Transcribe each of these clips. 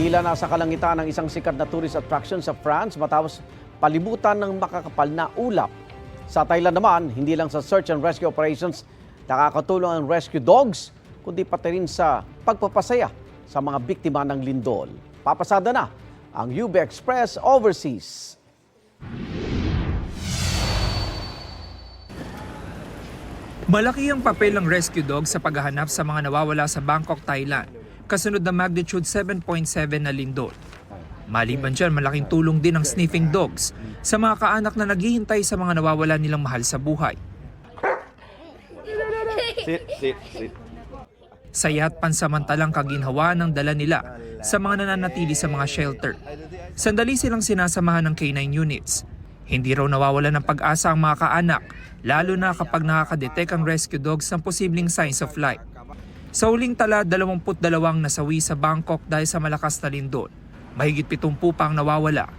Tila nasa kalangitan ng isang sikat na tourist attraction sa France matapos palibutan ng makakapal na ulap. Sa Thailand naman, hindi lang sa search and rescue operations nakakatulong ang rescue dogs, kundi pati rin sa pagpapasaya sa mga biktima ng lindol. Papasada na ang UB Express Overseas. Malaki ang papel ng rescue dog sa paghahanap sa mga nawawala sa Bangkok, Thailand, kasunod na magnitude 7.7 na lindol. Maliban dyan, malaking tulong din ang sniffing dogs sa mga kaanak na naghihintay sa mga nawawala nilang mahal sa buhay. Sit. Saya't pansamantalang kaginhawa ng dala nila sa mga nananatili sa mga shelter. Sandali silang sinasamahan ng K9 units. Hindi raw nawawala ng pag-asa ang mga kaanak, lalo na kapag nakakadetect ang rescue dogs ng posibleng signs of life. Sa huling tala, 22 nasawi sa Bangkok dahil sa malakas na lindol. Mahigit 70 pa ang nawawala.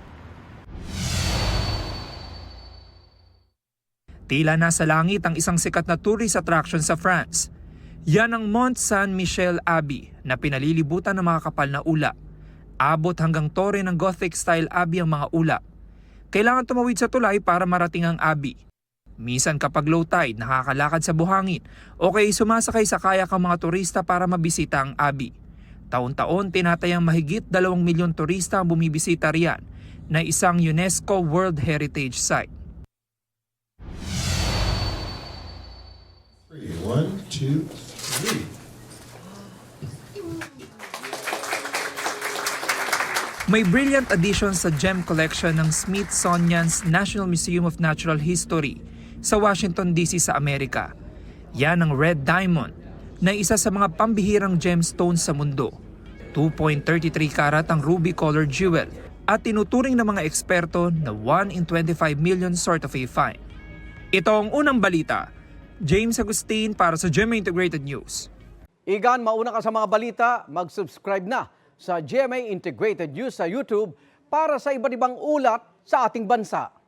Tila nasa langit ang isang sikat na tourist attraction sa France. Yan ang Mont Saint-Michel Abbey na pinalilibutan ng mga kapal na ulap. Abot hanggang tore ng Gothic-style abbey ang mga ulap. Kailangan tumawid sa tulay para marating ang abbey. Minsan kapag low tide, nakakalakad sa buhangin o kaya sumasakay sa kayak ang mga turista para mabisita ang abbey. Taon-taon tinatayang mahigit 2 milyon turista ang bumibisita riyan na isang UNESCO World Heritage Site. 1, 2, 3. May brilliant addition sa gem collection ng Smithsonian's National Museum of Natural History sa Washington, D.C. sa Amerika. Yan ang Red Diamond, na isa sa mga pambihirang gemstones sa mundo. 2.33 karat ang ruby-colored jewel at tinuturing ng mga eksperto na 1 in 25 million sort of a find. Ito ang unang balita. James Agustin para sa GMA Integrated News. Igan, mauna ka sa mga balita, mag-subscribe na sa GMA Integrated News sa YouTube para sa iba't ibang ulat sa ating bansa.